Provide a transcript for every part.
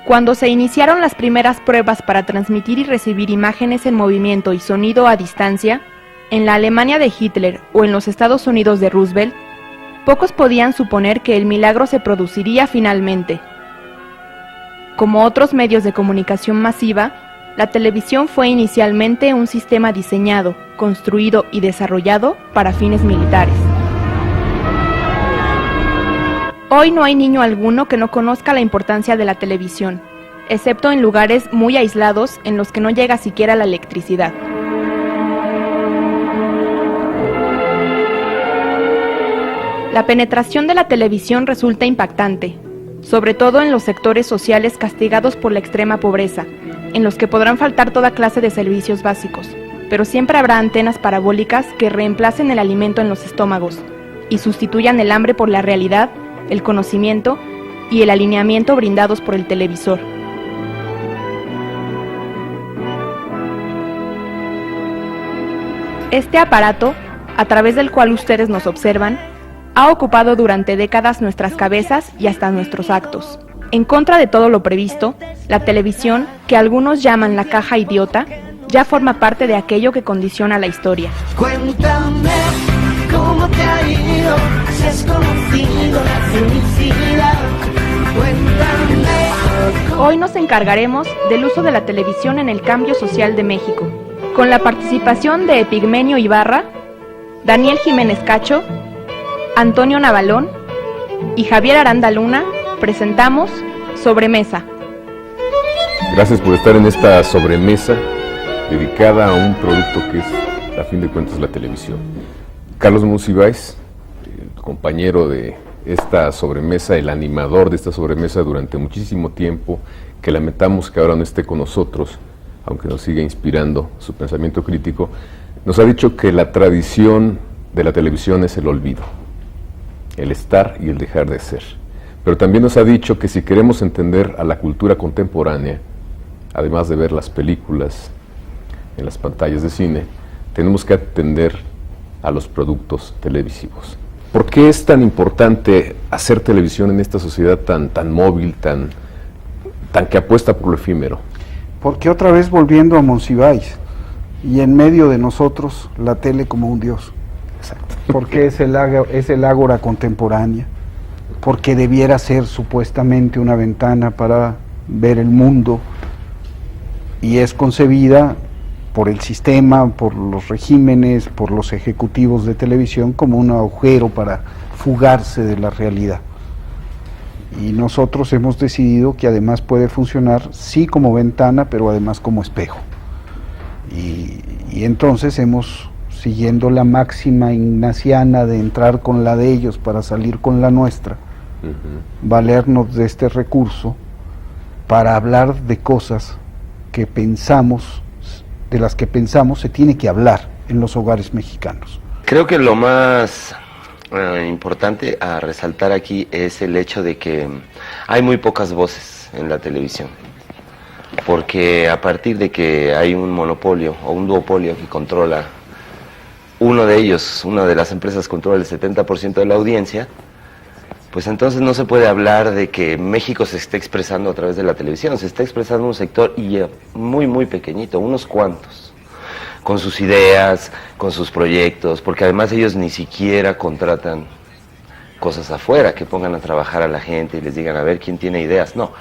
Cuando se iniciaron las primeras pruebas para transmitir y recibir imágenes en movimiento y sonido a distancia, en la Alemania de Hitler o en los Estados Unidos de Roosevelt, pocos podían suponer que el milagro se produciría finalmente. Como otros medios de comunicación masiva, la televisión fue inicialmente un sistema diseñado, construido y desarrollado para fines militares. Hoy no hay niño alguno que no conozca la importancia de la televisión, excepto en lugares muy aislados en los que no llega siquiera la electricidad. La penetración de la televisión resulta impactante, sobre todo en los sectores sociales castigados por la extrema pobreza, en los que podrán faltar toda clase de servicios básicos, pero siempre habrá antenas parabólicas que reemplacen el alimento en los estómagos y sustituyan el hambre por la realidad, el conocimiento y el alineamiento brindados por el televisor. Este aparato, a través del cual ustedes nos observan, ha ocupado durante décadas nuestras cabezas y hasta nuestros actos. En contra de todo lo previsto, la televisión, que algunos llaman la caja idiota, ya forma parte de aquello que condiciona la historia. Cuéntame cómo te ha ido, si has conocido la felicidad. Cuéntame. Hoy nos encargaremos del uso de la televisión en el cambio social de México, con la participación de Epigmenio Ibarra, Daniel Jiménez Cacho, Antonio Navalón y Javier Aranda Luna. Presentamos Sobremesa. Gracias por estar en esta sobremesa dedicada a un producto que es, a fin de cuentas, la televisión. Carlos Monsiváis, el compañero de esta sobremesa, el animador de esta sobremesa durante muchísimo tiempo, que lamentamos que ahora no esté con nosotros, aunque nos siga inspirando su pensamiento crítico, nos ha dicho que la tradición de la televisión es el olvido, el estar y el dejar de ser. Pero también nos ha dicho que si queremos entender a la cultura contemporánea, además de ver las películas en las pantallas de cine, tenemos que atender a los productos televisivos. ¿Por qué es tan importante hacer televisión en esta sociedad tan móvil, tan que apuesta por lo efímero? Porque otra vez volviendo a Monsiváis, y en medio de nosotros la tele como un dios. Exacto. Porque es el ágora contemporánea, porque debiera ser supuestamente una ventana para ver el mundo, y es concebida por el sistema, por los regímenes, por los ejecutivos de televisión como un agujero para fugarse de la realidad. Y nosotros hemos decidido que además puede funcionar sí como ventana, pero además como espejo. Y entonces hemos, siguiendo la máxima ignaciana de entrar con la de ellos para salir con la nuestra, valernos de este recurso para hablar de cosas que pensamos, de las que pensamos se tiene que hablar en los hogares mexicanos. Creo que lo más importante a resaltar aquí es el hecho de que hay muy pocas voces en la televisión, porque a partir de que hay un monopolio o un duopolio que controla, uno de ellos, una de las empresas controla el 70% de la audiencia, pues entonces no se puede hablar de que México se esté expresando a través de la televisión. Se está expresando un sector y muy pequeñito, unos cuantos, con sus ideas, con sus proyectos, porque además ellos ni siquiera contratan cosas afuera, que pongan a trabajar a la gente y les digan a ver quién tiene ideas. No,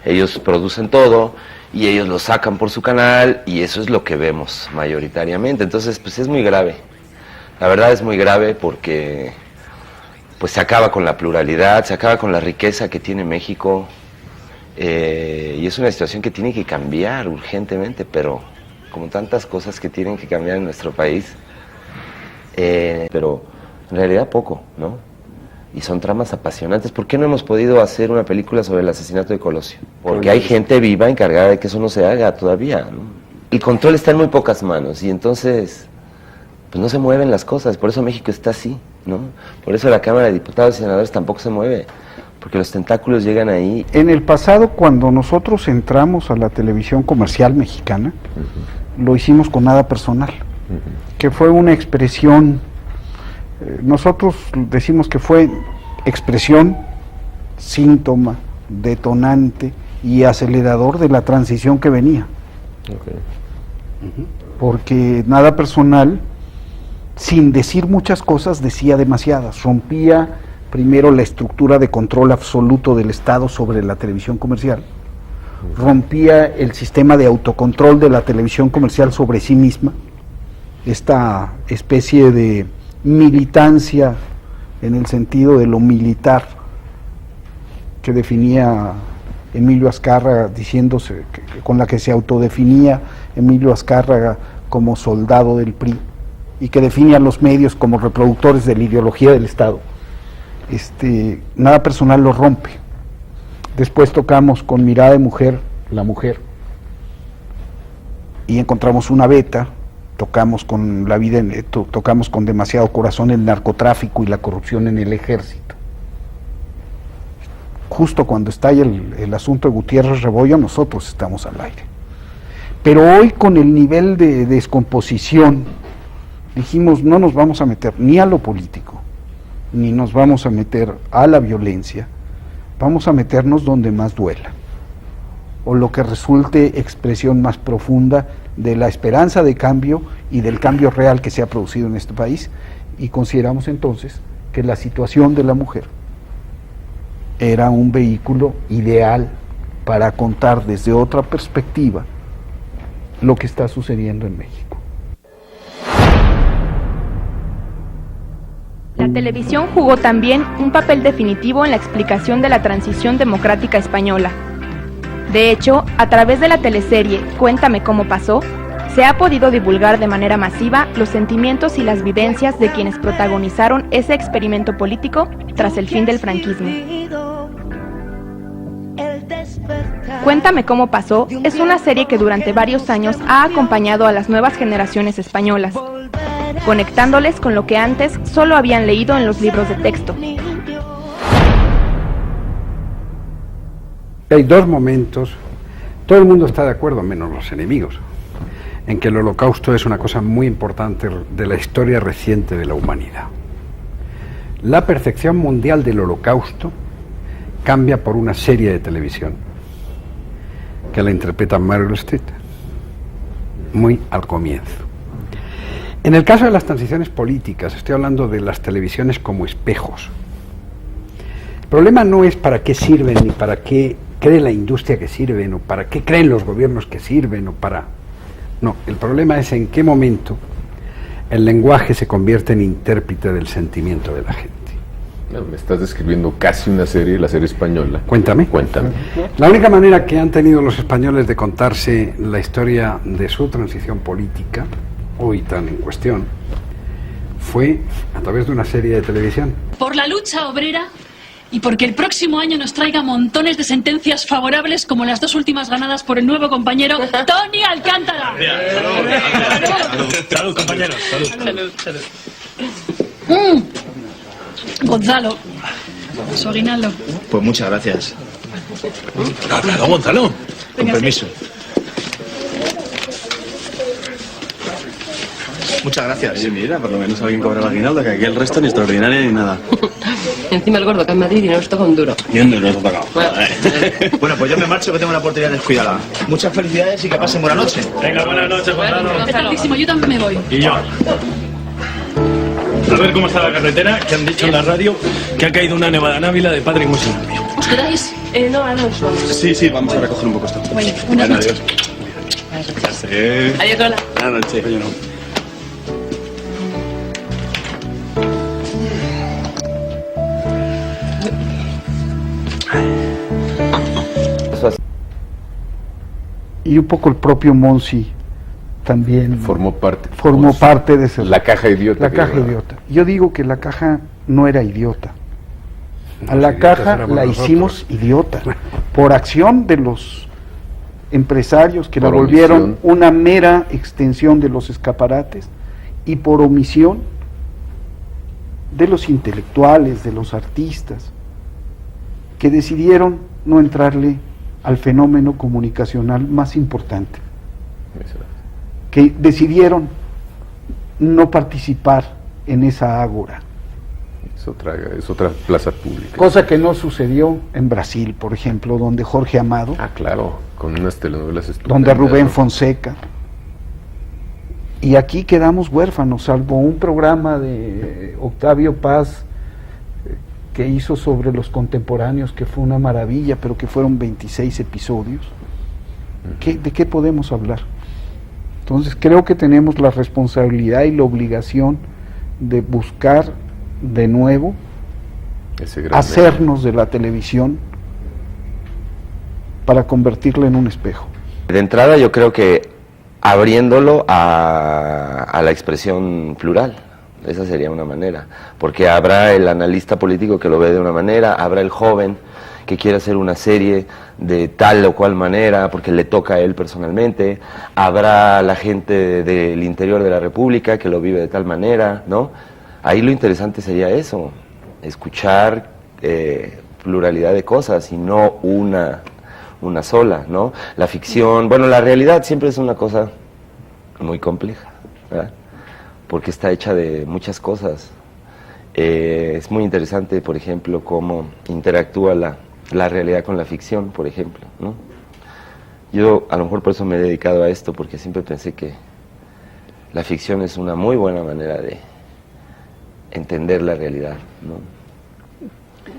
ellos producen todo y ellos lo sacan por su canal y eso es lo que vemos mayoritariamente. Entonces pues es muy grave, la verdad es muy grave, porque pues se acaba con la pluralidad, se acaba con la riqueza que tiene México, y es una situación que tiene que cambiar urgentemente, pero como tantas cosas que tienen que cambiar en nuestro país, pero en realidad poco, ¿no? Y son tramas apasionantes. ¿Por qué no hemos podido hacer una película sobre el asesinato de Colosio? Porque hay gente viva encargada de que eso no se haga todavía, ¿no? El control está en muy pocas manos y entonces pues no se mueven las cosas, por eso México está así, ¿no? Por eso la Cámara de Diputados y Senadores tampoco se mueve, porque los tentáculos llegan ahí. En el pasado, cuando nosotros entramos a la televisión comercial mexicana, lo hicimos con nada personal, que fue una expresión, nosotros decimos que fue expresión, síntoma, detonante y acelerador de la transición que venía. Ok. Porque Nada Personal, sin decir muchas cosas, decía demasiadas. Rompía primero la estructura de control absoluto del Estado sobre la televisión comercial, rompía el sistema de autocontrol de la televisión comercial sobre sí misma, esta especie de militancia en el sentido de lo militar que definía Emilio Azcárraga, diciéndose con la que se autodefinía Emilio Azcárraga como soldado del PRI, y que define a los medios como reproductores de la ideología del Estado. Nada Personal lo rompe. Después tocamos con Mirada de Mujer, La Mujer, y encontramos una beta. Tocamos con La Vida, tocamos con Demasiado Corazón el narcotráfico y la corrupción en el ejército. Justo cuando estalla el asunto de Gutiérrez Rebollo, nosotros estamos al aire. Pero hoy, con el nivel de descomposición, dijimos, no nos vamos a meter ni a lo político, ni nos vamos a meter a la violencia, vamos a meternos donde más duela, o lo que resulte expresión más profunda de la esperanza de cambio y del cambio real que se ha producido en este país, y consideramos entonces que la situación de la mujer era un vehículo ideal para contar desde otra perspectiva lo que está sucediendo en México. La televisión jugó también un papel definitivo en la explicación de la transición democrática española. De hecho, a través de la teleserie Cuéntame cómo pasó, se ha podido divulgar de manera masiva los sentimientos y las vivencias de quienes protagonizaron ese experimento político tras el fin del franquismo. Cuéntame cómo pasó es una serie que durante varios años ha acompañado a las nuevas generaciones españolas, conectándoles con lo que antes solo habían leído en los libros de texto. Hay dos momentos, todo el mundo está de acuerdo, menos los enemigos, en que el Holocausto es una cosa muy importante de la historia reciente de la humanidad. La percepción mundial del Holocausto cambia por una serie de televisión que la interpreta Meryl Streep, muy al comienzo. En el caso de las transiciones políticas, estoy hablando de las televisiones como espejos. El problema no es para qué sirven, ni para qué cree la industria que sirven, o para qué creen los gobiernos que sirven, o para... No, el problema es en qué momento el lenguaje se convierte en intérprete del sentimiento de la gente. No, me estás describiendo casi una serie, la serie española. Cuéntame. Cuéntame. La única manera que han tenido los españoles de contarse la historia de su transición política, hoy tan en cuestión, fue a través de una serie de televisión. Por la lucha obrera y porque el próximo año nos traiga montones de sentencias favorables como las dos últimas ganadas por el nuevo compañero Tony Alcántara. Salud, compañeros. Salud. Gonzalo, su aguinaldo. Pues muchas gracias. Claro, Gonzalo. Con permiso. Muchas gracias. Sí, mira, por lo menos alguien cobra el aguinaldo, que aquí el resto ni extraordinario ni nada. Encima el gordo que en Madrid y nos toca un duro. Ni un duro nos ha tocado. Bueno, pues yo me marcho que tengo la portería descuidada. Muchas felicidades y que pasen buena noche. Venga, buenas noches, Gonzalo. Es tardísimo, yo también me voy. Y yo. A ver cómo está la carretera, que han dicho en la radio que ha caído una nevada en Ávila de padre y muy limpio. ¿Os quedáis? No, ahora nos vamos. Sí, vamos a recoger un poco esto. Bueno, buenas noches. Adiós. Adiós, hola. Buenas noches. Oye, no. Y un poco el propio Monsi también Formó parte de ese, la caja idiota. la caja idiota. Yo digo que la caja no era idiota. A la caja la hicimos idiota por acción de los empresarios que la Por volvieron omisión. una mera extensión de los escaparates, y por omisión de los intelectuales, de los artistas, que decidieron no entrarle al fenómeno comunicacional más importante, que decidieron no participar en esa ágora, Es otra plaza pública. Cosa que no sucedió en Brasil, por ejemplo, donde Jorge Amado, Ah, claro, con unas telenovelas donde estupendas, Rubén ¿no? Fonseca. Y aquí quedamos huérfanos, salvo un programa de Octavio Paz que hizo sobre los contemporáneos, que fue una maravilla, pero que fueron 26 episodios. ¿De qué podemos hablar? Entonces creo que tenemos la responsabilidad y la obligación de buscar de nuevo Ese gran hacernos de la televisión para convertirla en un espejo. De entrada yo creo que abriéndolo a la expresión plural, esa sería una manera, porque habrá el analista político que lo ve de una manera, habrá el joven que quiere hacer una serie de tal o cual manera porque le toca a él personalmente, habrá la gente del interior de la República que lo vive de tal manera, ¿no? Ahí lo interesante sería eso, escuchar pluralidad de cosas y no una sola, ¿no? La ficción, bueno, la realidad siempre es una cosa muy compleja, ¿verdad? Porque está hecha de muchas cosas. Es muy interesante, por ejemplo, cómo interactúa la realidad con la ficción, por ejemplo, ¿no? Yo a lo mejor por eso me he dedicado a esto, porque siempre pensé que la ficción es una muy buena manera de entender la realidad, ¿no?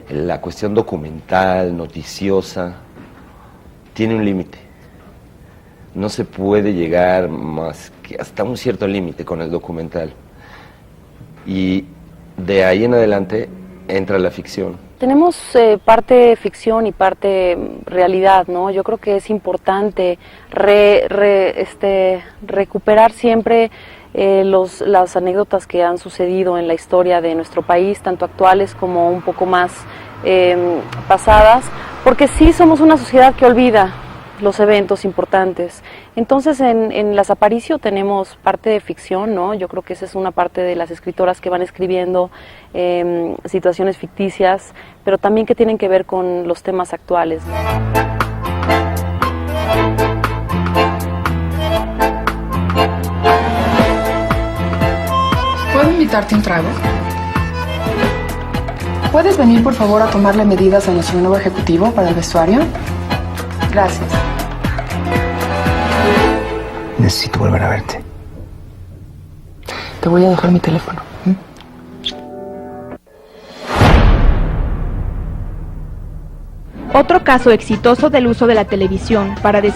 La cuestión documental, noticiosa, tiene un límite. No se puede llegar más que hasta un cierto límite con el documental. Y de ahí en adelante entra la ficción. Tenemos parte ficción y parte realidad, ¿no? Yo creo que es importante recuperar siempre las anécdotas que han sucedido en la historia de nuestro país, tanto actuales como un poco más pasadas, porque sí somos una sociedad que olvida los eventos importantes. Entonces en Las Aparicio tenemos parte de ficción, ¿no? Yo creo que esa es una parte de las escritoras que van escribiendo situaciones ficticias, pero también que tienen que ver con los temas actuales, ¿no? ¿Puedo invitarte un trago? ¿Puedes venir, por favor, a tomarle medidas a nuestro nuevo ejecutivo para el vestuario? Gracias. Necesito volver a verte. Te voy a dejar mi teléfono. Otro caso exitoso del uso de la televisión para describir